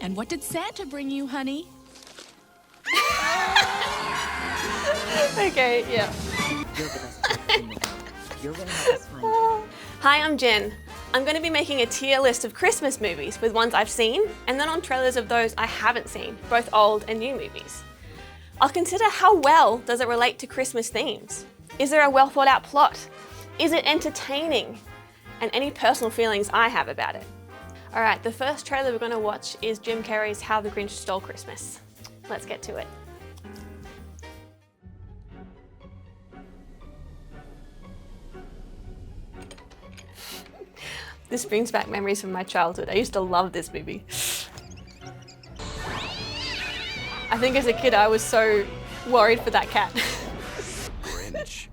And what did Santa bring you, honey? Okay, yeah. You're the best part in the world. You're gonna help us find him. Hi, I'm Jen. I'm going to be making a tier list of Christmas movies with ones I've seen and then on trailers of those I haven't seen, both old and new movies. I'll consider how well does it relate to Christmas themes? Is there a well thought out plot? Is it entertaining? And any personal feelings I have about it. Alright, the first trailer we're going to watch is Jim Carrey's How the Grinch Stole Christmas. Let's get to it. This brings back memories from my childhood. I used to love this movie. I think as a kid I was so worried for that cat. Grinch.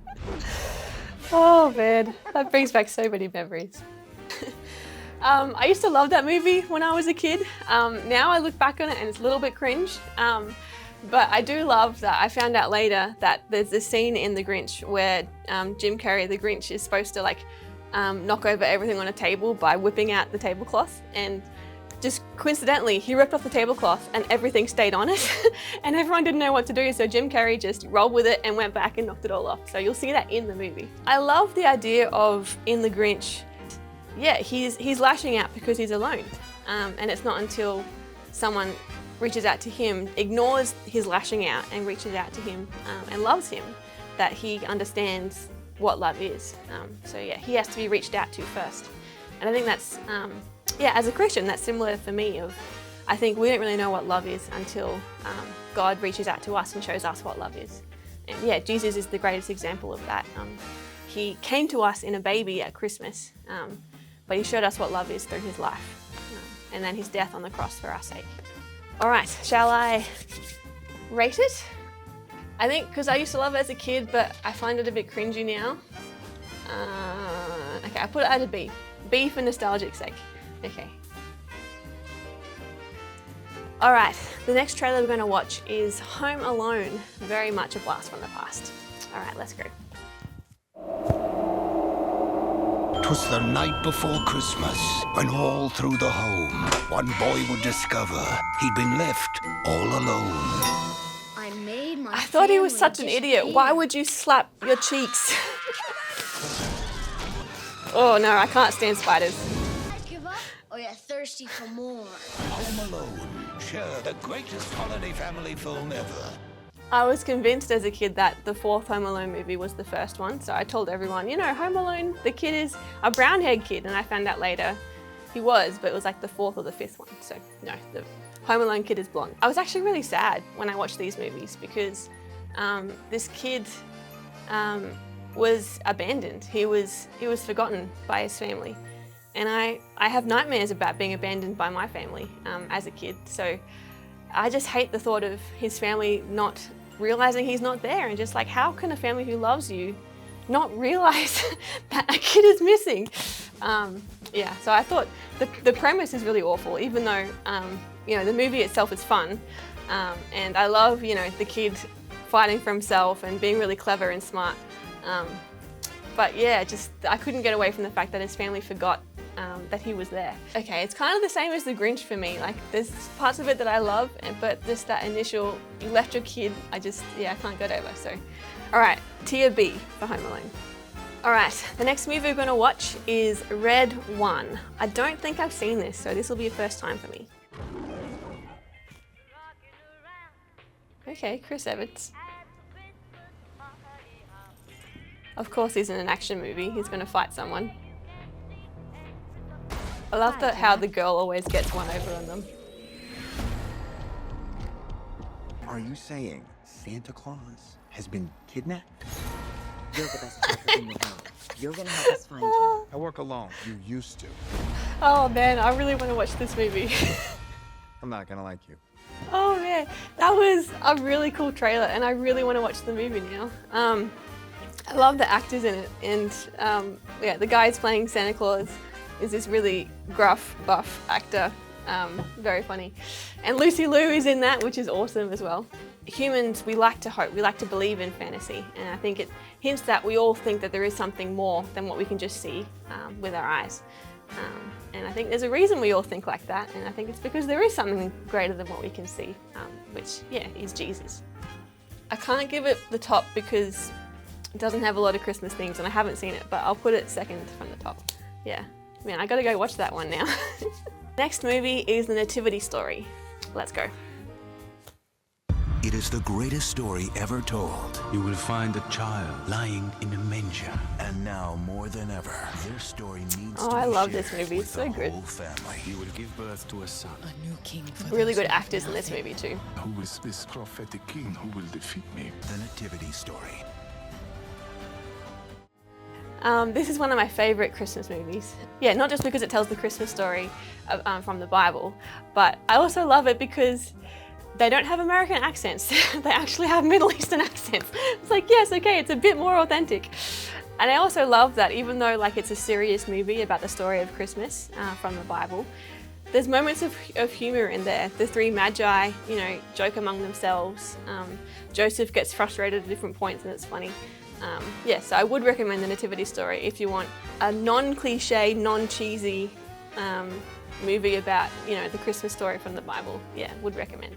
Oh man, that brings back so many memories. I used to love that movie when I was a kid. Now I look back on it and it's a little bit cringe. But I do love that I found out later that there's this scene in The Grinch where Jim Carrey, the Grinch, is supposed to knock over everything on a table by whipping out the tablecloth, and just coincidentally he ripped off the tablecloth and everything stayed on it and everyone didn't know what to do, so Jim Carrey just rolled with it and went back and knocked it all off. So you'll see that in the movie. I love the idea of, in The Grinch, yeah, he's lashing out because he's alone, and it's not until someone reaches out to him, ignores his lashing out and reaches out to him and loves him, that he understands what love is. So yeah, he has to be reached out to first. And I think that's, yeah, as a Christian, that's similar for me. I think we don't really know what love is until God reaches out to us and shows us what love is. And yeah, Jesus is the greatest example of that. He came to us in a baby at Christmas, but he showed us what love is through his life, and then his death on the cross for our sake. All right, shall I rate it? I think because I used to love it as a kid, but I find it a bit cringy now. Okay, I put it at a B. B for nostalgic sake. Okay. All right, the next trailer we're going to watch is Home Alone, very much a blast from the past. All right, let's go. 'Twas the night before Christmas, when all through the home, one boy would discover he'd been left all alone. I thought he was such an idiot. Why would you slap your cheeks? Oh no, I can't stand spiders. Give up, or you're thirsty for more. Home Alone, sure, the greatest holiday family film ever. I was convinced as a kid that the fourth Home Alone movie was the first one, so I told everyone, you know, Home Alone, the kid is a brown-haired kid, and I found out later he was, but it was like the fourth or the fifth one, so no, the Home Alone kid is blonde. I was actually really sad when I watched these movies because this kid was abandoned. He was forgotten by his family, and I have nightmares about being abandoned by my family as a kid. So I just hate the thought of his family not realizing he's not there, and just like, how can a family who loves you not realize that a kid is missing? Yeah, so I thought the premise is really awful, even though you know, the movie itself is fun, and I love, you know, the kid fighting for himself and being really clever and smart. But yeah, just I couldn't get away from the fact that his family forgot that he was there. Okay, it's kind of the same as The Grinch for me. Like, there's parts of it that I love, but just that initial, you left your kid, I can't get over. So, all right, tier B for Home Alone. All right, the next movie we're gonna watch is Red 1. I don't think I've seen this, so this will be a first time for me. Okay, Chris Evans. Of course he's in an action movie, he's gonna fight someone. I love how the girl always gets one over on them. Are you saying Santa Claus has been kidnapped? You're the best part in the world. You're gonna help us find him. I work alone. You used to. Oh man, I really want to watch this movie. I'm not gonna like you. Oh man, that was a really cool trailer, and I really want to watch the movie now. I love the actors in it, and yeah, the guy who's playing Santa Claus is this really gruff, buff actor, very funny. And Lucy Liu is in that, which is awesome as well. Humans, we like to hope, we like to believe in fantasy, and I think it hints that we all think that there is something more than what we can just see with our eyes. And I think there's a reason we all think like that, and I think it's because there is something greater than what we can see, which, yeah, is Jesus. I can't give it the top because it doesn't have a lot of Christmas themes and I haven't seen it, but I'll put it second from the top. Yeah, man, I gotta go watch that one now. Next movie is The Nativity Story. Let's go. It is the greatest story ever told. You will find a child Lying in a manger. And now, more than ever, Their story needs Oh, to be I love shared this movie. with It's so the good. whole family. You will give birth to a son. Really good actors in this movie too. Who is this prophetic king who will defeat me? The Nativity Story. This is one of my favourite Christmas movies. Yeah, not just because it tells the Christmas story from the Bible, but I also love it because they don't have American accents. They actually have Middle Eastern accents. It's like, yes, okay, it's a bit more authentic. And I also love that even though like it's a serious movie about the story of Christmas from the Bible, there's moments of humour in there. The three magi, you know, joke among themselves. Joseph gets frustrated at different points and it's funny. Yeah, so I would recommend The Nativity Story if you want a non-cliche, non-cheesy movie about, you know, the Christmas story from the Bible. Yeah, would recommend.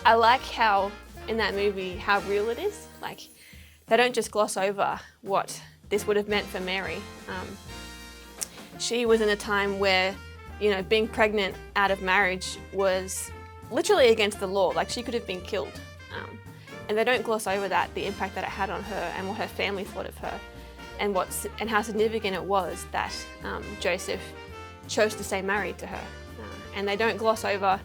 I like how, in that movie, how real it is. Like, they don't just gloss over what this would have meant for Mary. She was in a time where, you know, being pregnant out of marriage was literally against the law. Like, she could have been killed. And they don't gloss over that, the impact that it had on her and what her family thought of her, and how significant it was that Joseph chose to stay married to her. And they don't gloss over,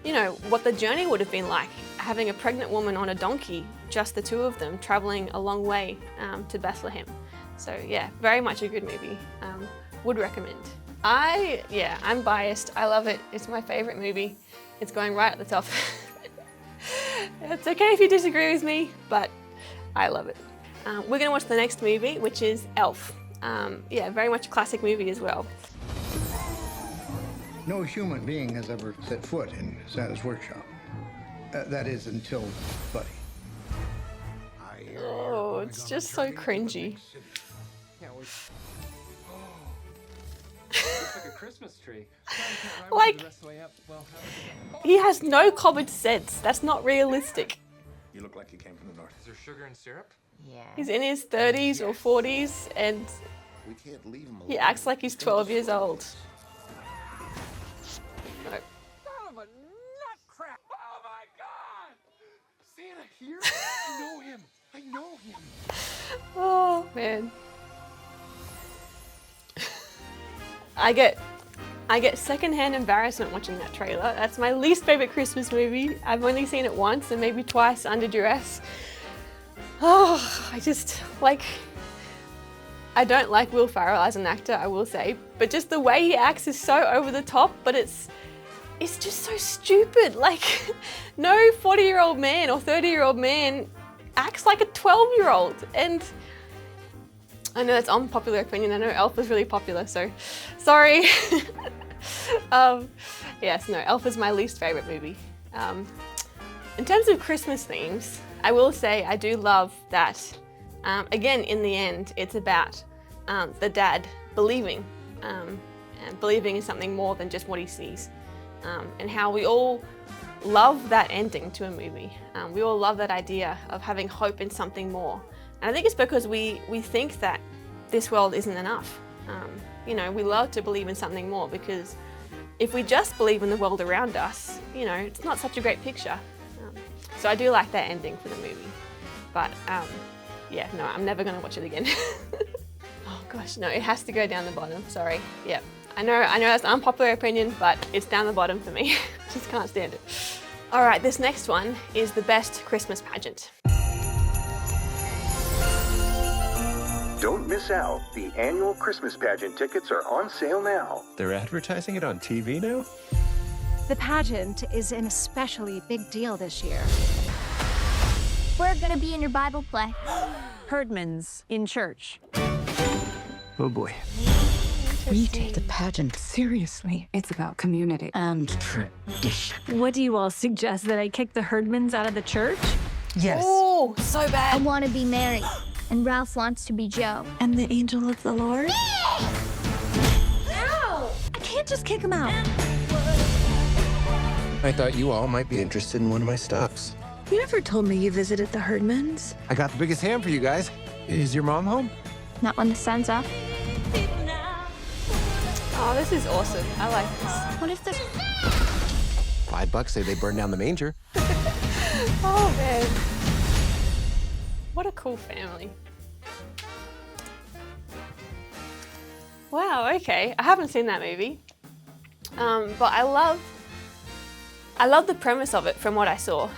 you know, what the journey would have been like, having a pregnant woman on a donkey, just the two of them, traveling a long way to Bethlehem. So yeah, very much a good movie. Would recommend. I'm biased. I love it. It's my favorite movie. It's going right at the top. It's okay if you disagree with me, but I love it. We're gonna watch the next movie, which is Elf. Yeah, very much a classic movie as well. No human being has ever set foot in Santa's workshop. That is, until Buddy. Oh, it's just so cringy. Looks like a Christmas tree. Like, he has no common sense. That's not realistic. You look like you came from the north. Is there sugar and syrup? Yeah. He's in his 30s or 40s and We can't leave him alone. he acts like he's 12 years old. No. Son of a nutcrack! Oh my God! Santa here? I know him. I know him. Oh, man. I get secondhand embarrassment watching that trailer. That's my least favorite Christmas movie. I've only seen it once and maybe twice under duress. Oh, I don't like Will Ferrell as an actor, I will say, but just the way he acts is so over the top, but it's just so stupid. Like, no 40-year-old man or 30-year-old man acts like a 12-year-old. And I know that's unpopular opinion. I know Elf is really popular, so sorry. Yes, no, Elf is my least favorite movie. In terms of Christmas themes, I will say I do love that, again, in the end, it's about the dad believing, and believing in something more than just what he sees, and how we all love that ending to a movie. We all love that idea of having hope in something more. And I think it's because we think that this world isn't enough. You know, we love to believe in something more because if we just believe in the world around us, you know, it's not such a great picture. So I do like that ending for the movie. But yeah, no, I'm never gonna watch it again. Oh gosh, no, it has to go down the bottom, sorry. Yeah, I know that's an unpopular opinion, but it's down the bottom for me. Just can't stand it. All right, this next one is the best Christmas pageant. Don't miss out. The annual Christmas pageant tickets are on sale now. They're advertising it on TV now? The pageant is an especially big deal this year. We're gonna be in your Bible play. Herdman's in church. Oh boy. We take the pageant seriously. It's about community and tradition. What do you all suggest, that I kick the Herdmans out of the church? Yes. Oh, so I bad. wanna be Mary, and Ralph wants to be Joe. And the angel of the Lord? can't just kick him out. I thought you all might be interested in one of my stuffs. You never told me you visited the Herdmans. I got the biggest ham for you guys. Is your mom home? Not when the sun's up. Oh, this is awesome. I like this. What if the... $5 say they burned down the manger. Oh, man. What a cool family. Wow, okay. I haven't seen that movie. But I love the premise of it from what I saw.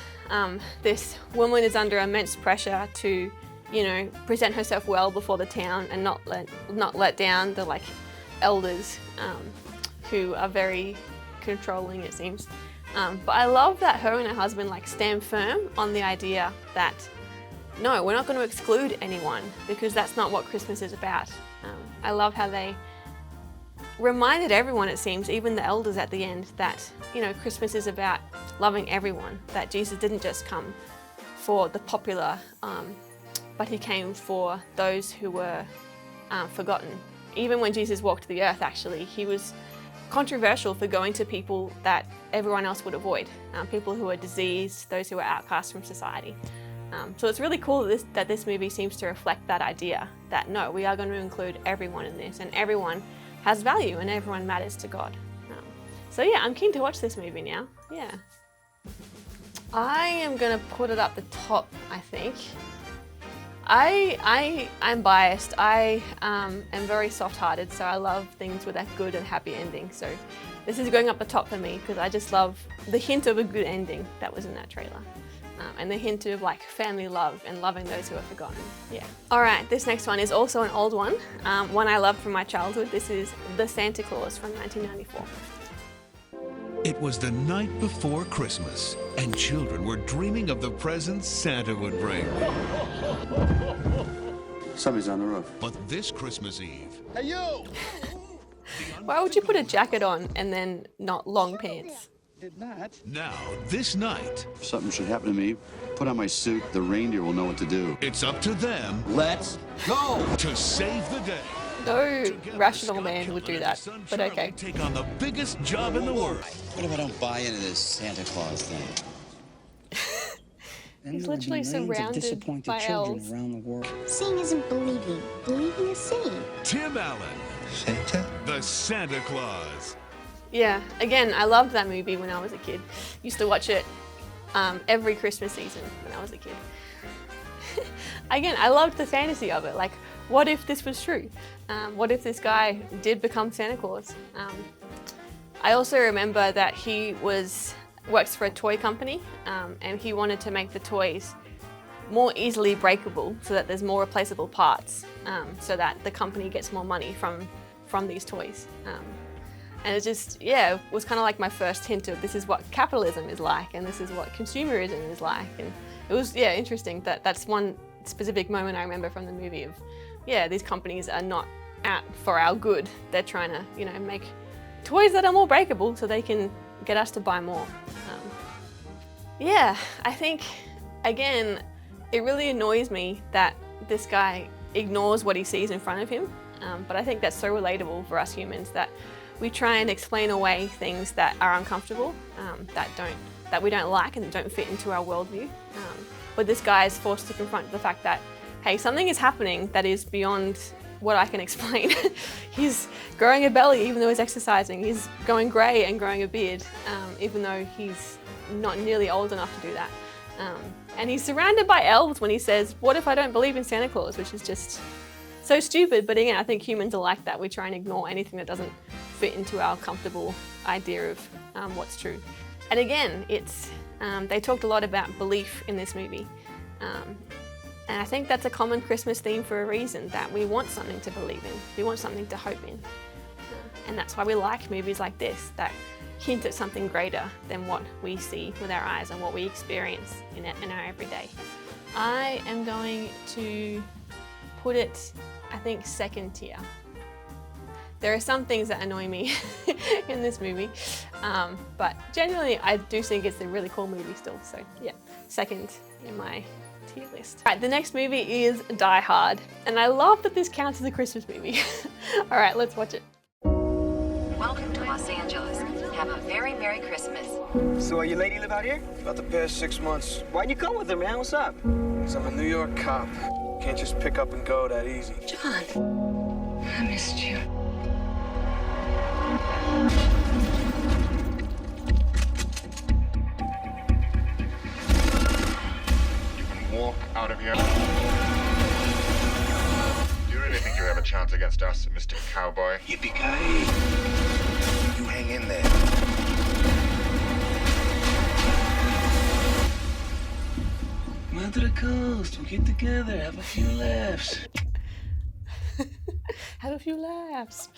This woman is under immense pressure to, you know, present herself well before the town and not let down the elders who are very controlling, it seems. But I love that her and her husband stand firm on the idea that no, we're not going to exclude anyone because that's not what Christmas is about. I love how they reminded everyone, it seems, even the elders at the end, that, you know, Christmas is about loving everyone, that Jesus didn't just come for the popular, but he came for those who were forgotten. Even when Jesus walked the earth, actually, he was controversial for going to people that everyone else would avoid, people who are diseased, those who are outcast from society. So it's really cool that this movie seems to reflect that idea, that no, we are going to include everyone in this, and everyone has value and everyone matters to God. So yeah, I'm keen to watch this movie now. Yeah. I am gonna put it up the top, I think. I'm biased. I am very soft-hearted, so I love things with a good and happy ending. So this is going up the top for me because I just love the hint of a good ending that was in that trailer. And the hint of family love and loving those who are forgotten. Yeah. All right, this next one is also an old one, one I loved from my childhood. This is The Santa Claus from 1994. It was the night before Christmas, and children were dreaming of the presents Santa would bring. Somebody's on the roof. But this Christmas Eve... Hey, you! Why would you put a jacket on and then not long pants? Now, this night... If something should happen to me, put on my suit. The reindeer will know what to do. It's up to them... Let's go! ...to save the day. No rational man would do that, but okay. Take on the biggest job in the world. What if I don't buy into this Santa Claus thing? He's literally surrounded by elves. Around the world. Seeing isn't believing. Believing is seeing. Tim Allen. Santa? The Santa Claus. Yeah, again, I loved that movie when I was a kid. Used to watch it every Christmas season when I was a kid. Again, I loved the fantasy of it. What if this was true? What if this guy did become Santa Claus? I also remember that he works for a toy company, and he wanted to make the toys more easily breakable so that there's more replaceable parts, so that the company gets more money from these toys. And it just, yeah, was kind of like my first hint of this is what capitalism is like, and this is what consumerism is like. And it was, yeah, interesting that's one specific moment I remember from the movie of, yeah, these companies are not out for our good. They're trying to, you know, make toys that are more breakable so they can get us to buy more. Yeah, I think, again, it really annoys me that this guy ignores what he sees in front of him. But I think that's so relatable for us humans, that we try and explain away things that are uncomfortable, that we don't like and don't fit into our worldview. But this guy is forced to confront the fact that, hey, something is happening that is beyond what I can explain. He's growing a belly even though he's exercising. He's going grey and growing a beard, even though he's not nearly old enough to do that. And he's surrounded by elves when he says, what if I don't believe in Santa Claus? Which is just so stupid, but again, I think humans are like that. We try and ignore anything that doesn't fit into our comfortable idea of what's true. And again, it's they talked a lot about belief in this movie. And I think that's a common Christmas theme for a reason, that we want something to believe in. We want something to hope in. And that's why we like movies like this, that hint at something greater than what we see with our eyes and what we experience in our everyday. I am going to put it, I think, second tier. There are some things that annoy me in this movie, but generally I do think it's a really cool movie still, so yeah, second in my tier list. All right, the next movie is Die Hard, and I love that this counts as a Christmas movie. All right, let's watch it. Welcome to Los Merry Christmas. So your lady live out here? About the past 6 months. Why'd you come with her, man? What's up? Because I'm a New York cop. Can't just pick up and go that easy. John, I missed you. You can walk out of here. Do you really think you have a chance against us, Mr. Cowboy? Yippee-ki-yay. You hang in there. Come out to the coast. We'll get together, have a few laughs. Have a few laughs.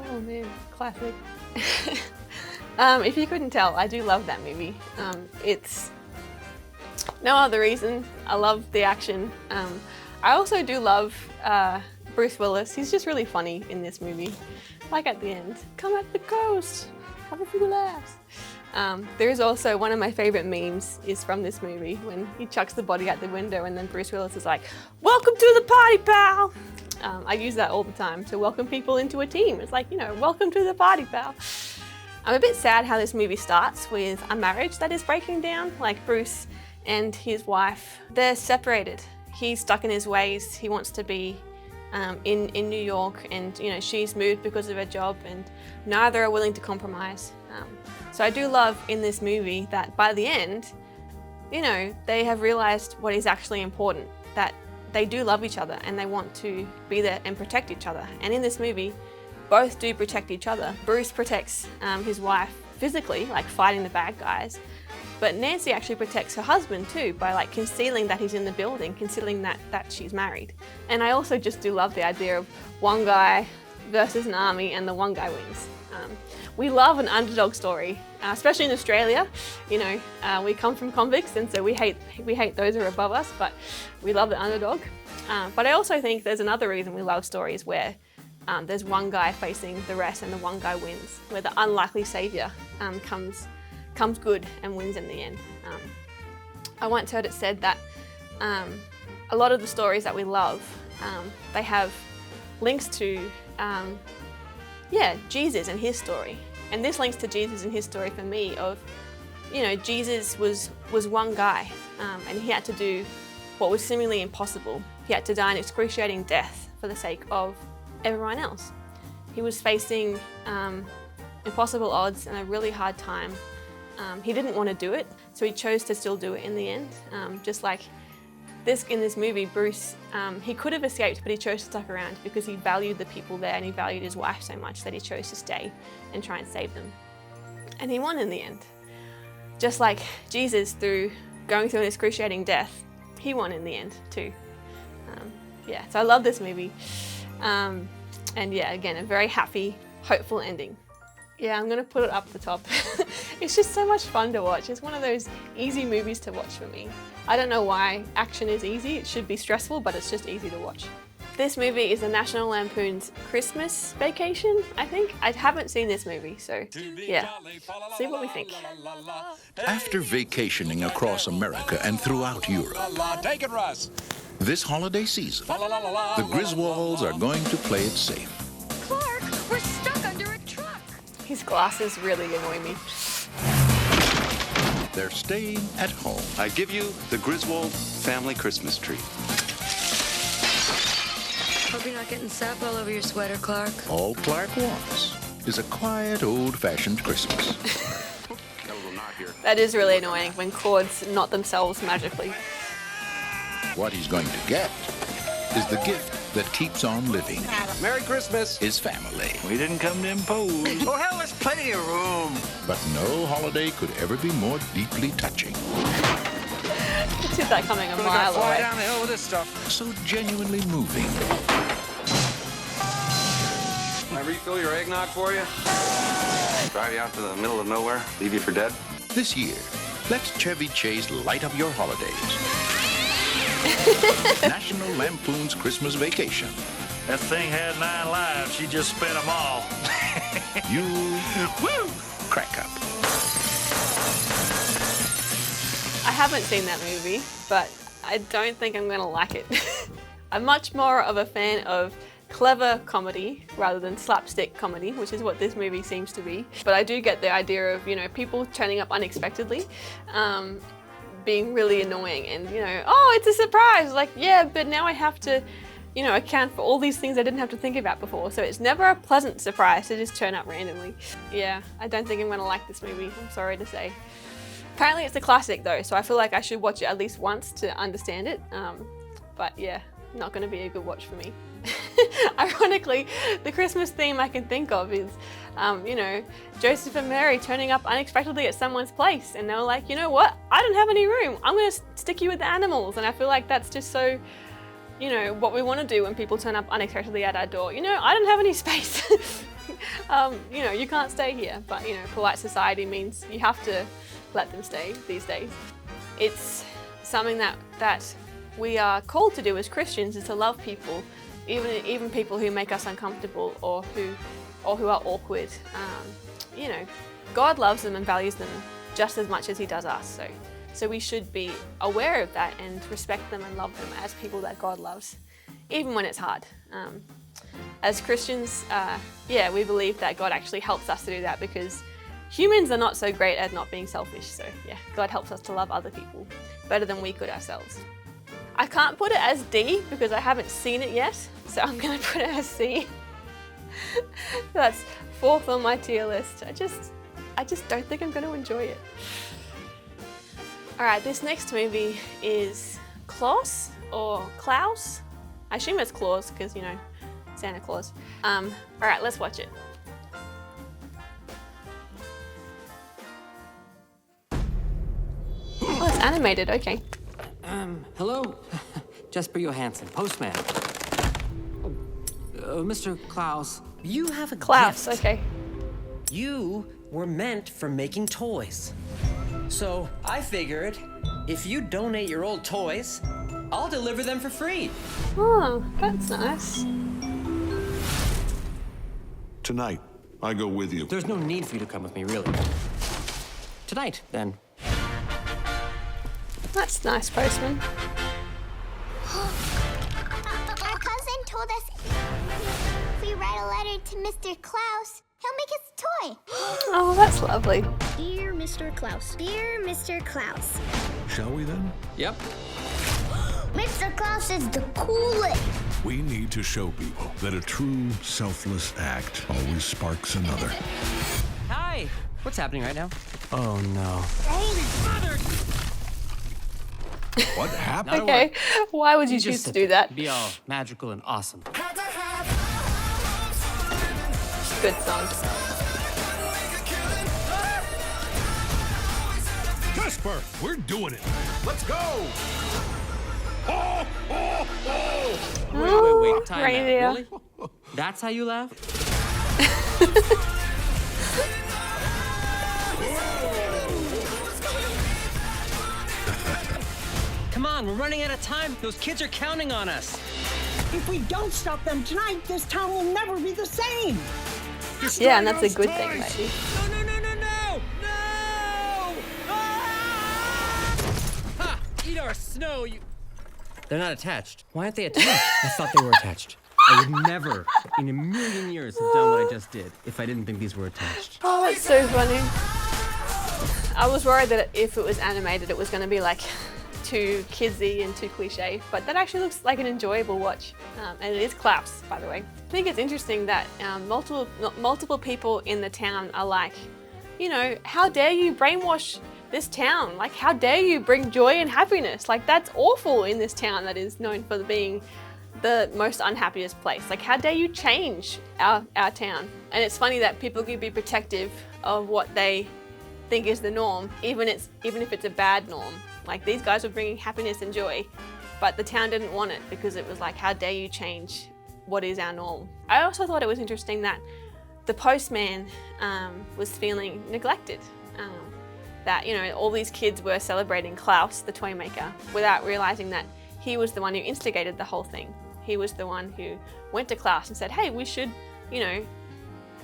Oh man, classic. If you couldn't tell, I do love that movie. It's no other reason. I love the action. I also do love Bruce Willis. He's just really funny in this movie. Like at the end, come at the coast, have a few laughs. There's also one of my favorite memes is from this movie when he chucks the body out the window and then Bruce Willis is like, "Welcome to the party, pal." I use that all the time to welcome people into a team. It's like, you know, welcome to the party, pal. I'm a bit sad how this movie starts with a marriage that is breaking down. Like Bruce and his wife, they're separated. He's stuck in his ways. He wants to be in New York, and you know she's moved because of her job, and neither are willing to compromise. So I do love in this movie that by the end, you know, they have realized what is actually important, that they do love each other and they want to be there and protect each other. And in this movie, both do protect each other. Bruce protects his wife physically, like fighting the bad guys, but Nancy actually protects her husband too by like concealing that he's in the building, concealing that she's married. And I also just do love the idea of one guy versus an army and the one guy wins. We love an underdog story, especially in Australia. You know, we come from convicts, and so we hate those who are above us, but we love the underdog. But I also think there's another reason we love stories where there's one guy facing the rest and the one guy wins, where the unlikely savior comes good and wins in the end. I once heard it said that a lot of the stories that we love, they have links to Jesus and his story. And this links to Jesus and his story for me of, you know, Jesus was one guy and he had to do what was seemingly impossible. He had to die an excruciating death for the sake of everyone else. He was facing impossible odds and a really hard time. He didn't want to do it, so he chose to still do it in the end. Just like in this movie, Bruce, he could have escaped, but he chose to stick around because he valued the people there and he valued his wife so much that he chose to stay and try and save them. And he won in the end. Just like Jesus, through going through an excruciating death, he won in the end too. So I love this movie. And yeah, again, a very happy, hopeful ending. Yeah, I'm gonna put it up the top. It's just so much fun to watch. It's one of those easy movies to watch for me. I don't know why action is easy. It should be stressful, but it's just easy to watch. This movie is the National Lampoon's Christmas Vacation, I think. I haven't seen this movie, so yeah, see what we think. After vacationing across America and throughout Europe, Take it, Russ. this holiday season, the Griswolds are going to play it safe. Clark, we're stuck under a truck. His glasses really annoy me. They're staying at home. I give you the Griswold family Christmas tree. Hope you're not getting sap all over your sweater, Clark. All Clark wants is a quiet, old-fashioned Christmas. That is really annoying when chords knot themselves magically. What he's going to get is the gift that keeps on living. Merry Christmas. His family. We didn't come to impose. Oh, hell, there's plenty of room. But no holiday could ever be more deeply touching. I see that coming a mile fly away. down the hill with this stuff. So genuinely moving. Can I refill your eggnog for you? Drive you out to the middle of nowhere, leave you for dead? This year, let Chevy Chase light up your holidays. National Lampoon's Christmas Vacation. That thing had 9 lives. She just spent them all. You crack up. I haven't seen that movie, but I don't think I'm gonna like it. I'm much more of a fan of clever comedy rather than slapstick comedy, which is what this movie seems to be. But I do get the idea of, you know, people turning up unexpectedly, being really annoying and, you know, oh, it's a surprise. Like, yeah, but now I have to, you know, account for all these things I didn't have to think about before. So it's never a pleasant surprise to just turn up randomly. Yeah, I don't think I'm gonna like this movie, I'm sorry to say. Apparently it's a classic though, so I feel like I should watch it at least once to understand it. But yeah, not gonna be a good watch for me. Ironically, the Christmas theme I can think of is, you know, Joseph and Mary turning up unexpectedly at someone's place, and they were like, you know what, I don't have any room, I'm gonna stick you with the animals. And I feel like that's just so, you know, what we want to do when people turn up unexpectedly at our door. You know, I don't have any space. You know, you can't stay here, but you know, polite society means you have to let them stay these days. It's something that we are called to do as Christians, is to love people, even people who make us uncomfortable or who are awkward. You know, God loves them and values them just as much as He does us. So we should be aware of that and respect them and love them as people that God loves, even when it's hard. As Christians, yeah, we believe that God actually helps us to do that, because humans are not so great at not being selfish. So yeah, God helps us to love other people better than we could ourselves. I can't put it as D because I haven't seen it yet, so I'm gonna put it as C. That's 4th on my tier list. I just don't think I'm gonna enjoy it. Alright, this next movie is Klaus or Klaus. I assume it's Claus because, you know, Santa Claus. Alright, let's watch it. Oh, it's animated, okay. Hello? Jesper Johansson, postman. Mr. Klaus. You have a Klaus, gift. okay. You were meant for making toys. So I figured if you donate your old toys, I'll deliver them for free. Oh, that's nice. Tonight, I go with you. There's no need for you to come with me, really. Tonight, then. That's nice, postman. Our cousin told us if we write a letter to Mr. Klaus, he'll make us a toy. Oh, that's lovely. Dear Mr. Klaus. Dear Mr. Klaus. Shall we then? Yep. Mr. Klaus is the coolest. We need to show people that a true, selfless act always sparks another. Hi. What's happening right now? Oh, no. What happened? Okay, why would you choose to do that? Be all magical and awesome. Good song. Jesper, we're doing it. Let's go. Oh, oh, oh. Wait. Time out. Reindeer. Really? That's how you laugh? Come on, we're running out of time. Those kids are counting on us. If we don't stop them tonight, this town will never be the same. Yeah, and that's a good thing, maybe. No! Ha! Eat our snow, you... They're not attached. Why aren't they attached? I thought they were attached. I would never, in a million years, have done what I just did if I didn't think these were attached. Oh, that's so funny. I was worried that if it was animated, it was going to be like too kidsy and too cliche, but that actually looks like an enjoyable watch. And it is Klaus, by the way. I think it's interesting that multiple people in the town are like, you know, how dare you brainwash this town? Like, how dare you bring joy and happiness? Like, that's awful in this town that is known for being the most unhappiest place. Like, how dare you change our town? And it's funny that people can be protective of what they think is the norm, even if it's a bad norm. Like, these guys were bringing happiness and joy, but the town didn't want it because it was like, how dare you change what is our norm? I also thought it was interesting that the postman was feeling neglected. That, you know, all these kids were celebrating Klaus, the toy maker, without realizing that he was the one who instigated the whole thing. He was the one who went to Klaus and said, hey, we should, you know,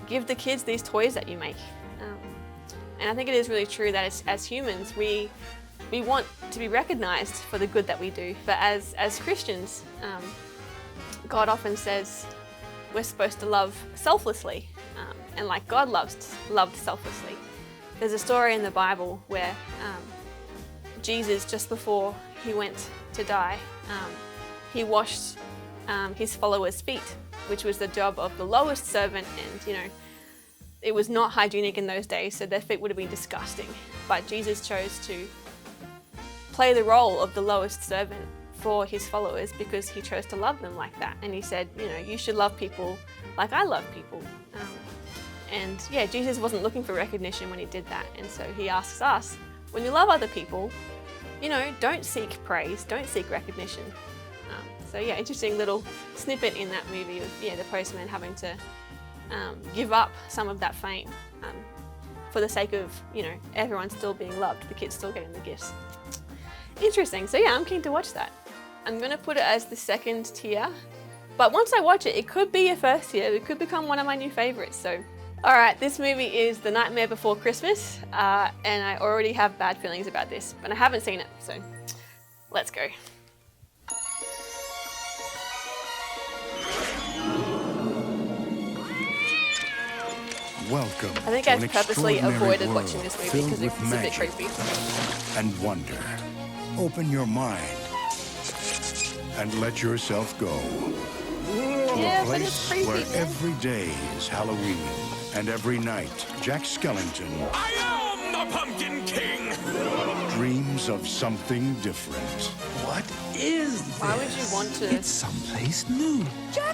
give the kids these toys that you make. And I think it is really true that as humans, we want to be recognized for the good that we do. But as Christians, God often says, we're supposed to love selflessly, and like God loved selflessly. There's a story in the Bible where Jesus, just before he went to die, he washed his followers' feet, which was the job of the lowest servant, and it was not hygienic in those days, so their feet would have been disgusting. But Jesus chose to play the role of the lowest servant for his followers because he chose to love them like that. And he said, you should love people like I love people. And yeah, Jesus wasn't looking for recognition when he did that. And so he asks us, when you love other people, don't seek praise, don't seek recognition. So yeah, interesting little snippet in that movie of the postman having to give up some of that fame for the sake of everyone still being loved, the kids still getting the gifts. Interesting. So yeah, I'm keen to watch that. I'm gonna put it as the second tier, but once I watch it, it could be a first tier. It could become one of my new favorites. So, all right, this movie is The Nightmare Before Christmas, and I already have bad feelings about this, but I haven't seen it, so let's go. Welcome. I think I've purposely avoided watching this movie because it's a bit creepy. And wonder. Open your mind and let yourself go. Yeah, a but it's place creepy, where man. every day is Halloween, and every night Jack Skellington I am the Pumpkin King! dreams of something different. What is this? Why would you want to It's someplace new.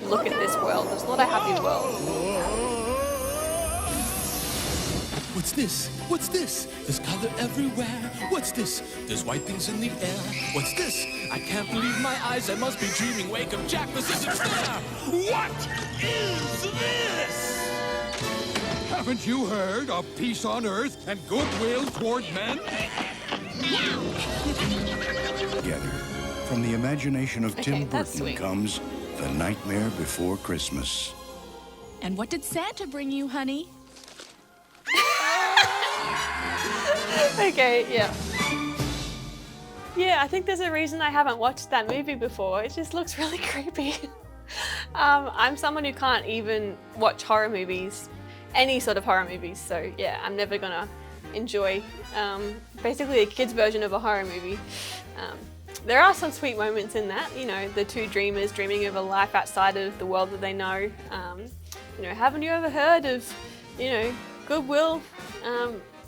look at this world? It's not a happy world. What's this? What's this? There's color everywhere. What's this? There's white things in the air. What's this? I can't believe my eyes. I must be dreaming. Wake up, Jack. This isn't fair. What is this? Haven't you heard of peace on earth and goodwill toward men? Together, from the imagination of Tim that's Burton sweet. comes The Nightmare Before Christmas. And what did Santa bring you, honey? Okay, yeah. Yeah, I think there's a reason I haven't watched that movie before. It just looks really creepy. I'm someone who can't even watch horror movies, any sort of horror movies, so yeah, I'm never gonna enjoy basically a kid's version of a horror movie. There are some sweet moments in that, the two dreamers dreaming of a life outside of the world that they know. Haven't you ever heard of, goodwill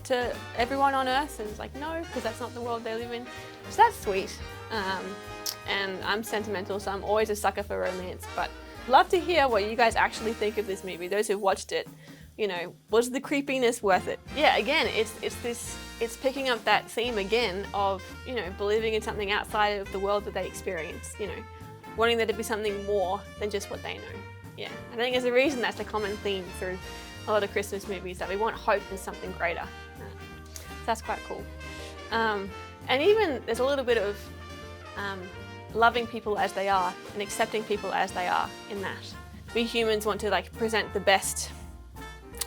to everyone on Earth? And it's like, no, because that's not the world they live in. So that's sweet. And I'm sentimental, so I'm always a sucker for romance, but love to hear what you guys actually think of this movie. Those who've watched it, was the creepiness worth it? Yeah, again, it's picking up that theme again of, believing in something outside of the world that they experience, wanting there to be something more than just what they know. Yeah, I think there's a reason that's a common theme through a lot of Christmas movies, that we want hope in something greater. So that's quite cool. And even there's a little bit of loving people as they are and accepting people as they are in that. We humans want to present the best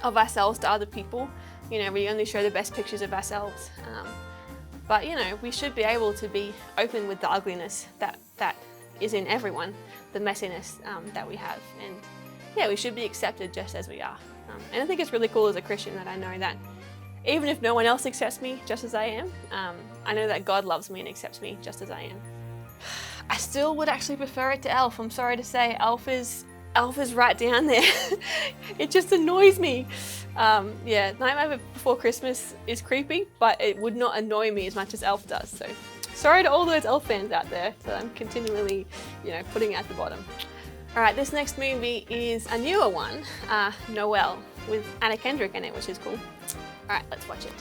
of ourselves to other people. We only show the best pictures of ourselves. But we should be able to be open with the ugliness that is in everyone, the messiness that we have. And yeah, we should be accepted just as we are. And I think it's really cool as a Christian that I know that even if no one else accepts me just as I am, I know that God loves me and accepts me just as I am. I still would actually prefer it to Elf. I'm sorry to say, Elf is right down there. It just annoys me. Yeah, Nightmare Before Christmas is creepy, but it would not annoy me as much as Elf does. So sorry to all those Elf fans out there that I'm continually, putting at the bottom. All right, this next movie is a newer one, Noelle, with Anna Kendrick in it, which is cool. All right, let's watch it.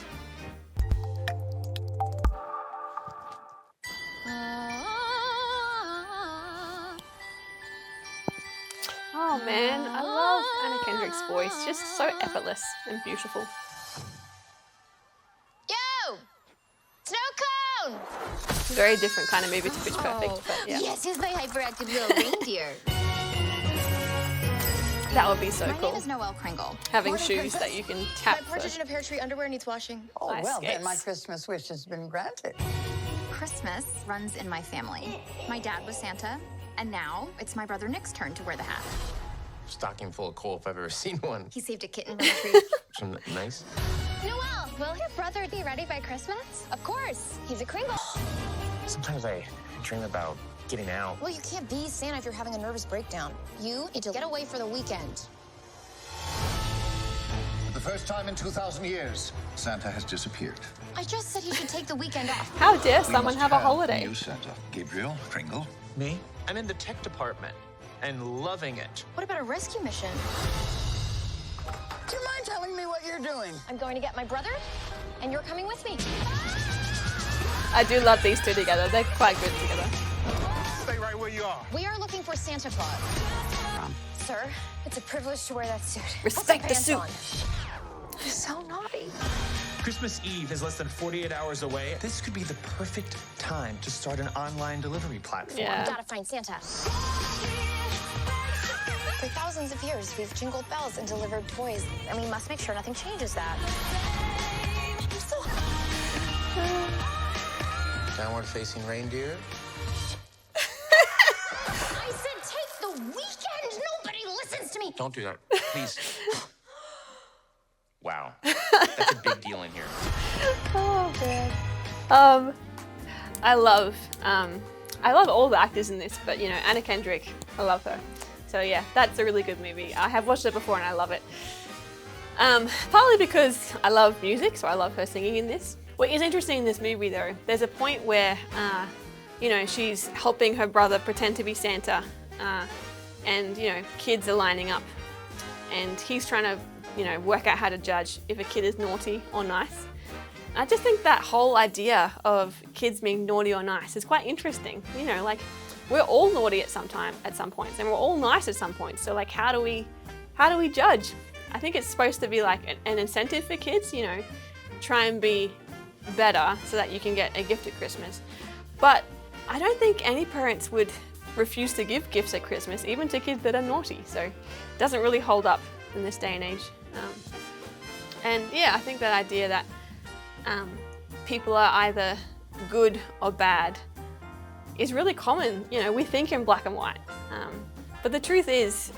Oh man, I love Anna Kendrick's voice. Just so effortless and beautiful. Yo! Snow cone! Very different kind of movie to Pitch Perfect, but yeah. Yes, he's my hyperactive little reindeer. That would be so My cool. name is Noelle Kringle. Having Morning, shoes princess. that you can tap. My partridge in a pear tree underwear needs washing. Oh, Nice well, skates. then my Christmas wish has been granted. Christmas runs in my family. My dad was Santa, and now it's my brother Nick's turn to wear the hat. stocking full of coal if I've ever seen one. He saved a kitten from a tree. Some nice. Noelle, will your brother be ready by Christmas? Of course. He's a Kringle. Sometimes I dream about getting out. Well, you can't be Santa if you're having a nervous breakdown. You need to get away for the weekend. For the first time in 2,000 years, Santa has disappeared. I just said he should take the weekend off. How dare We someone must have a holiday? New Santa. Gabriel, Kringle. Me? I'm in the tech department and loving it. What about a rescue mission? Do you mind telling me what you're doing? I'm going to get my brother, and you're coming with me. I do love these two together. They're quite good together. Stay right where you are. We are looking for Santa Claus. Sir, it's a privilege to wear that suit. Respect the suit. You're so naughty. Christmas Eve is less than 48 hours away. This could be the perfect time to start an online delivery platform. Yeah. We gotta find Santa. For thousands of years, we've jingled bells and delivered toys, and we must make sure nothing changes that. I'm so... Downward facing reindeer. I said take the weekend! Nobody listens to me! Don't do that, please. Wow, that's a big deal in here. Oh man. I love all the actors in this, but you know, Anna Kendrick, I love her. So yeah, that's a really good movie. I have watched it before and I love it. Partly because I love music, so I love her singing in this. What is interesting in this movie though, there's a point where, you know, she's helping her brother pretend to be Santa, and you know, kids are lining up, and he's trying to, you know, work out how to judge if a kid is naughty or nice. I just think that whole idea of kids being naughty or nice is quite interesting. You know, like we're all naughty at some points, and we're all nice at some points. So like, how do we judge? I think it's supposed to be like an incentive for kids. You know, try and be better so that you can get a gift at Christmas. But I don't think any parents would refuse to give gifts at Christmas, even to kids that are naughty. So it doesn't really hold up in this day and age. And yeah, I think that idea that people are either good or bad is really common. You know, we think in black and white. But the truth is,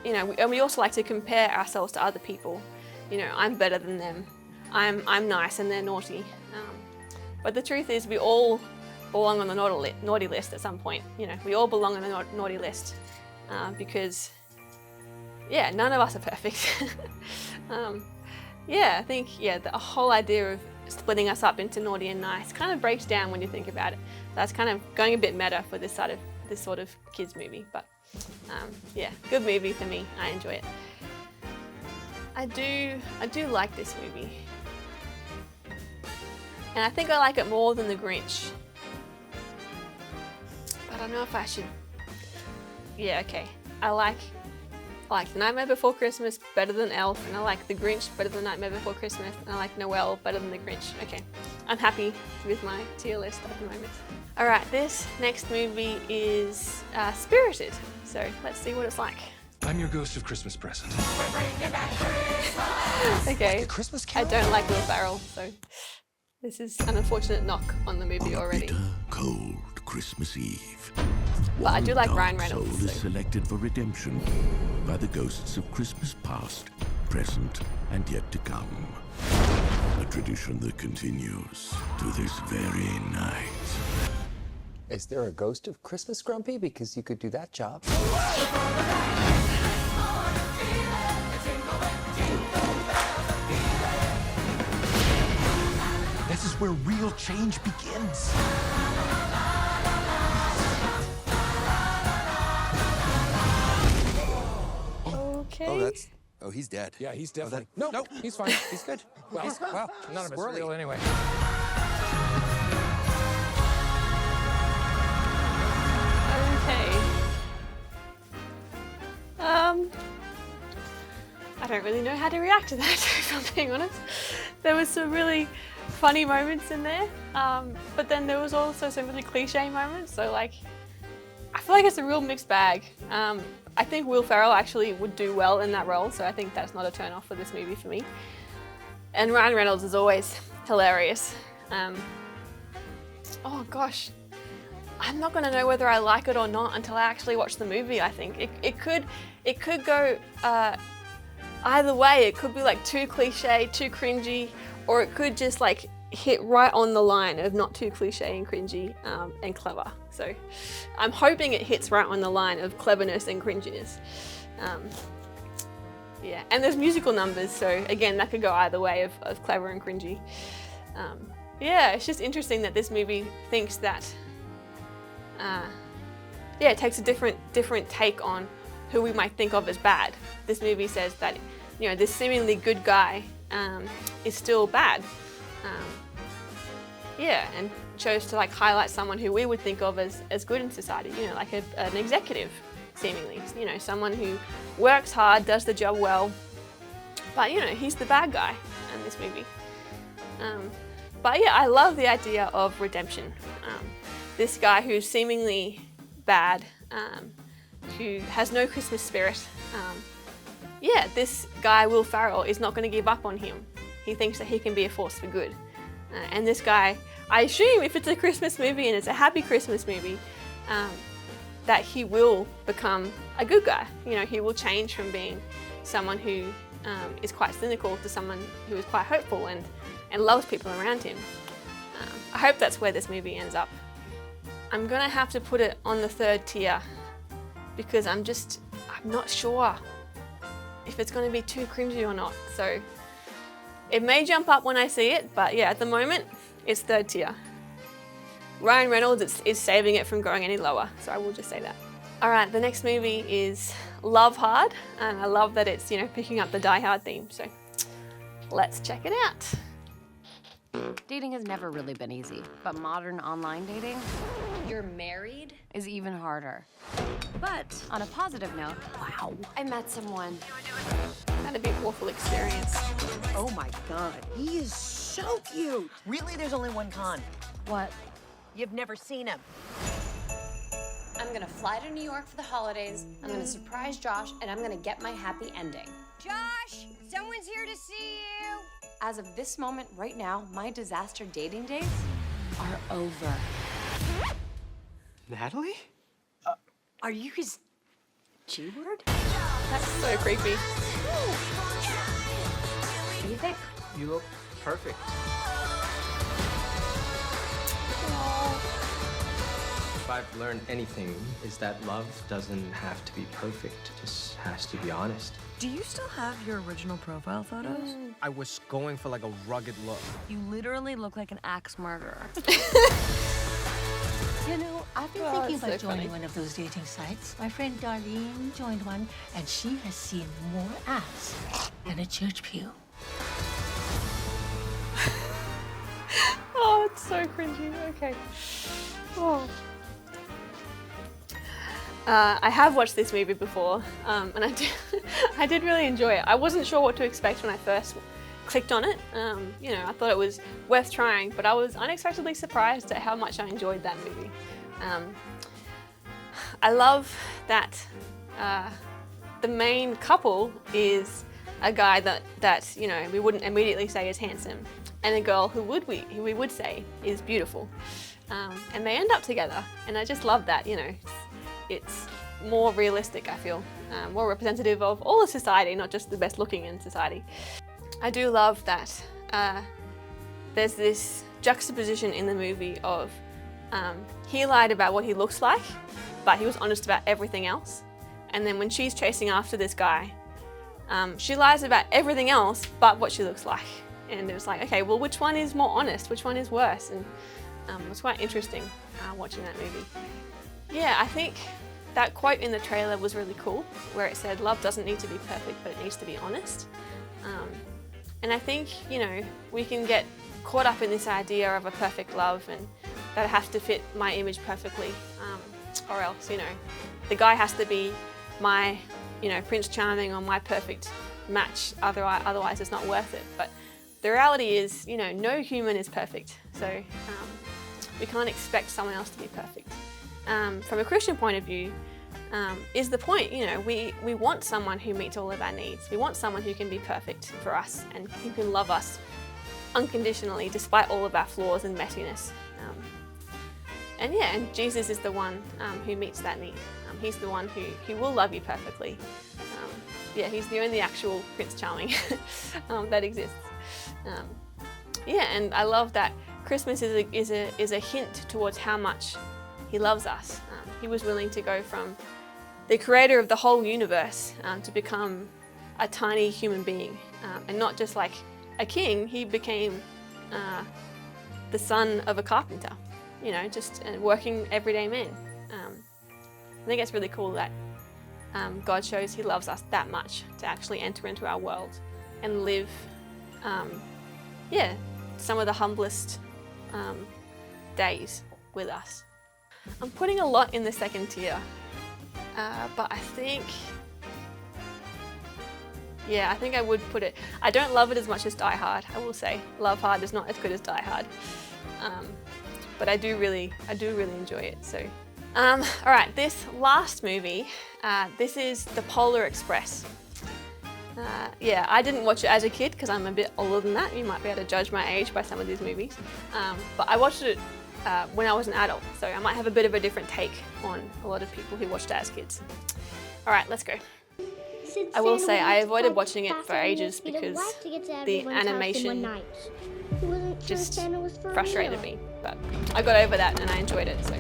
you know, we also like to compare ourselves to other people. You know, I'm better than them. I'm nice and they're naughty. But the truth is, we all belong on the naughty list at some point. You know, we all belong on the naughty list because, yeah, none of us are perfect. Yeah, I think, yeah, the whole idea of splitting us up into naughty and nice kind of breaks down when you think about it. That's kind of going a bit meta for this sort of kids movie, but yeah, good movie for me. I enjoy it. I do like this movie, and I think I like it more than The Grinch. But I don't know if I should. Yeah, okay. I like The Nightmare Before Christmas better than Elf, and I like The Grinch better than Nightmare Before Christmas, and I like Noelle better than The Grinch. Okay, I'm happy with my tier list at the moment. All right, this next movie is Spirited, so let's see what it's like. I'm your ghost of Christmas present. Okay, Christmas I don't like Will Ferrell, so this is an unfortunate knock on the movie already. Bitter, cold Christmas Eve. But I do like One Ryan dark Reynolds. soul is So. selected for redemption by the ghosts of Christmas past, present, and yet to come. A tradition that continues to this very night. Is there a ghost of Christmas Grumpy? Because you could do that job. This is where real change begins. Okay. Oh, he's dead. Yeah, he's definitely. No, he's fine. He's good. Well, none of us are real anyway. Okay. I don't really know how to react to that, if I'm being honest. There was some really funny moments in there, but then there was also some really cliche moments. So like, I feel like it's a real mixed bag. I think Will Ferrell actually would do well in that role, so I think that's not a turn off for this movie for me. And Ryan Reynolds is always hilarious. Oh gosh. I'm not going to know whether I like it or not until I actually watch the movie. I think it could go either way. It could be like too cliche, too cringy, or it could just like hit right on the line of not too cliche and cringy and clever. So I'm hoping it hits right on the line of cleverness and cringiness. Yeah, and there's musical numbers, so again, that could go either way of clever and cringy. Yeah, it's just interesting that this movie thinks that, yeah, it takes a different take on who we might think of as bad. This movie says that, you know, this seemingly good guy is still bad. Yeah, and chose to like highlight someone who we would think of as good in society, you know, like an executive, seemingly, you know, someone who works hard, does the job well, but you know, he's the bad guy in this movie. But yeah, I love the idea of redemption. This guy who's seemingly bad, who has no Christmas spirit, yeah, this guy, Will Ferrell, is not going to give up on him. He thinks that he can be a force for good. And this guy, I assume if it's a Christmas movie and it's a happy Christmas movie, that he will become a good guy. You know, he will change from being someone who is quite cynical to someone who is quite hopeful and loves people around him. I hope that's where this movie ends up. I'm gonna have to put it on the 3rd tier because I'm not sure if it's gonna be too cringy or not. So it may jump up when I see it, but yeah, at the moment, it's 3rd tier. Ryan Reynolds is saving it from going any lower, so I will just say that. All right, the next movie is Love Hard, and I love that it's, you know, picking up the Die Hard theme, so let's check it out. Dating has never really been easy, but modern online dating, You're married? is even harder. But on a positive note, wow, I met someone. That'd be an awful experience. Oh my God, he is so cute. Really, there's only one con. What? You've never seen him. I'm gonna fly to New York for the holidays, I'm gonna surprise Josh, and I'm gonna get my happy ending. Josh, someone's here to see you. As of this moment right now, my disaster dating days are over. Natalie? Are you his G-word? That's so creepy. What do you think? You look perfect. If I've learned anything, is that love doesn't have to be perfect. It just has to be honest. Do you still have your original profile photos? I was going for like a rugged look. You literally look like an axe murderer. You know, I've been thinking about joining one of those dating sites. My friend Darlene joined one, and she has seen more ass than a church pew. Oh, it's so cringy. Okay. Oh. I have watched this movie before, and I did really enjoy it. I wasn't sure what to expect when I first clicked on it. You know, I thought it was worth trying, but I was unexpectedly surprised at how much I enjoyed that movie. I love that the main couple is a guy that you know we wouldn't immediately say is handsome, and a girl who we would say is beautiful, and they end up together, and I just love that. You know, it's more realistic. I feel more representative of all of society, not just the best looking in society. I do love that there's this juxtaposition in the movie of he lied about what he looks like, but he was honest about everything else. And then when she's chasing after this guy, she lies about everything else but what she looks like. And it was like, okay, well, which one is more honest? Which one is worse? And it was quite interesting watching that movie. Yeah, I think that quote in the trailer was really cool, where it said, love doesn't need to be perfect, but it needs to be honest. And I think, you know, we can get caught up in this idea of a perfect love and that it has to fit my image perfectly, or else, you know, the guy has to be my, you know, Prince Charming or my perfect match, otherwise it's not worth it. But the reality is, you know, no human is perfect, so we can't expect someone else to be perfect. From a Christian point of view, is the point, you know, we want someone who meets all of our needs. We want someone who can be perfect for us and who can love us unconditionally despite all of our flaws and messiness. and Jesus is the one who meets that need. He's the one who will love you perfectly. Yeah, he's the only actual Prince Charming that exists. Yeah, and I love that Christmas is a hint towards how much he loves us. He was willing to go from the creator of the whole universe to become a tiny human being, and not just like a king. He became the son of a carpenter, you know, just a working everyday man. I think it's really cool that God shows he loves us that much to actually enter into our world and live, yeah, some of the humblest days with us. I'm putting a lot in the second tier, but I think I would put it, I don't love it as much as Die Hard, I will say. Love Hard is not as good as Die Hard, but I do really enjoy it. So, all right, this last movie, this is The Polar Express. Yeah, I didn't watch it as a kid because I'm a bit older than that. You might be able to judge my age by some of these movies. But I watched it when I was an adult, so I might have a bit of a different take on a lot of people who watched it as kids. All right, let's go. I will say I avoided watching it for ages because the animation just frustrated me, but I got over that and I enjoyed it. So.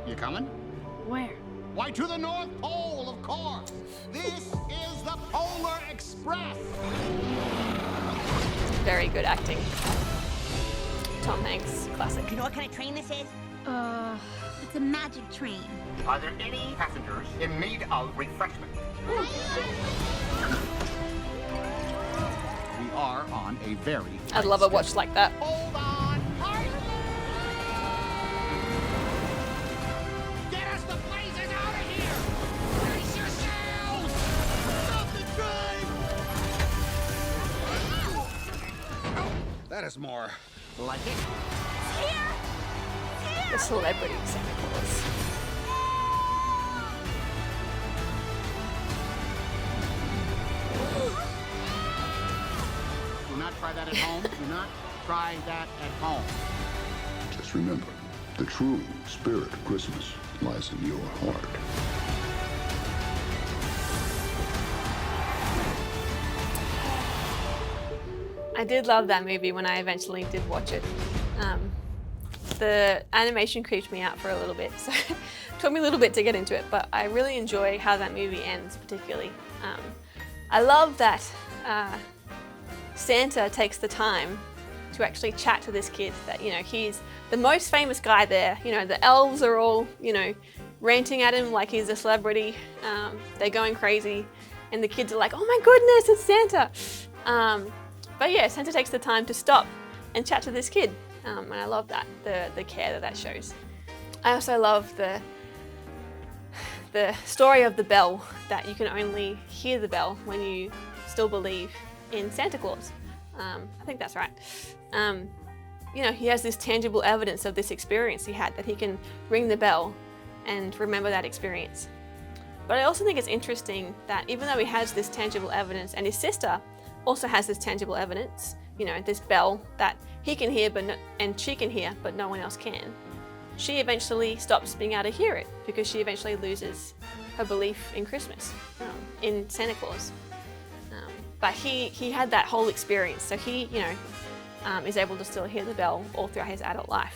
You coming? Where? Why, to the North Pole, of course. This is the Polar Express. Very good acting. Tom Hanks, classic. You know what kind of train this is? It's a magic train. Are there any passengers in need of refreshment? We are on a very... I'd love a watch like that. Hold on. Get us the blazes out of here! Brace yourselves! Stop the train! That is more like it. The celebrity Santa Claus. Do not try that at home. Do not try that at home. Just remember, the true spirit of Christmas lies in your heart. I did love that movie when I eventually did watch it. The animation creeped me out for a little bit, so it took me a little bit to get into it, but I really enjoy how that movie ends, particularly. I love that Santa takes the time to actually chat to this kid, that, you know, he's the most famous guy there. You know, the elves are all, you know, ranting at him like he's a celebrity. They're going crazy, and the kids are like, oh my goodness, it's Santa. But yeah, Santa takes the time to stop and chat to this kid. And I love that, the care that shows. I also love the story of the bell, that you can only hear the bell when you still believe in Santa Claus. I think that's right. You know, he has this tangible evidence of this experience he had, that he can ring the bell and remember that experience. But I also think it's interesting that even though he has this tangible evidence, and his sister also has this tangible evidence, you know, this bell that he can hear and she can hear, but no one else can, she eventually stops being able to hear it because she eventually loses her belief in Christmas, in Santa Claus. But he had that whole experience, so he, you know, is able to still hear the bell all throughout his adult life.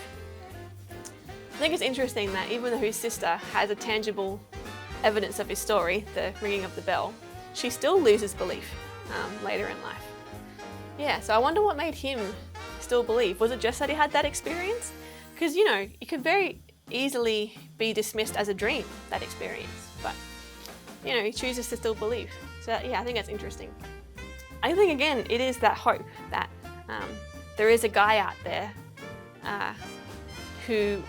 I think it's interesting that even though his sister has a tangible evidence of his story, the ringing of the bell, she still loses belief later in life. Yeah, so I wonder what made him still believe. Was it just that he had that experience? Because, you know, it could very easily be dismissed as a dream, that experience. But, you know, he chooses to still believe. So, yeah, I think that's interesting. I think, again, it is that hope that there is a guy out there who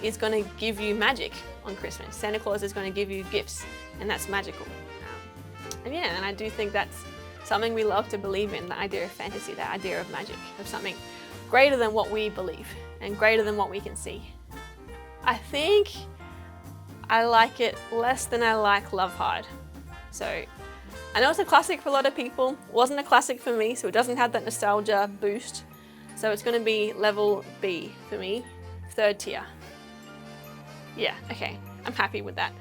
is going to give you magic on Christmas. Santa Claus is going to give you gifts, and that's magical. And yeah, and I do think that's something we love to believe in, the idea of fantasy, the idea of magic, of something greater than what we believe and greater than what we can see. I think I like it less than I like Love Hard. So I know it's a classic for a lot of people. It wasn't a classic for me, so it doesn't have that nostalgia boost. So it's going to be level B for me, 3rd tier. Yeah, okay, I'm happy with that.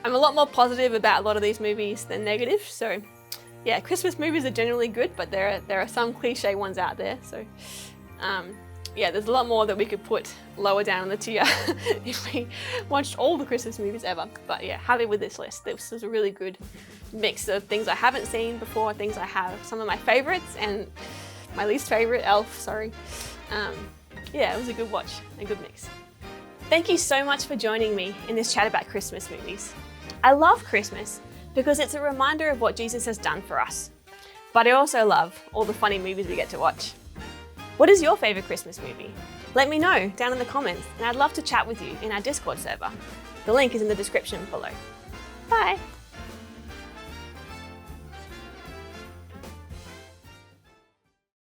I'm a lot more positive about a lot of these movies than negative, so yeah, Christmas movies are generally good, but there are some cliche ones out there, so yeah, there's a lot more that we could put lower down in the tier if we watched all the Christmas movies ever. But yeah, happy with this list. This was a really good mix of things I haven't seen before, things I have, some of my favorites and my least favorite, Elf, sorry. Yeah, it was a good watch, a good mix. Thank you so much for joining me in this chat about Christmas movies. I love Christmas because it's a reminder of what Jesus has done for us. But I also love all the funny movies we get to watch. What is your favourite Christmas movie? Let me know down in the comments, and I'd love to chat with you in our Discord server. The link is in the description below. Bye!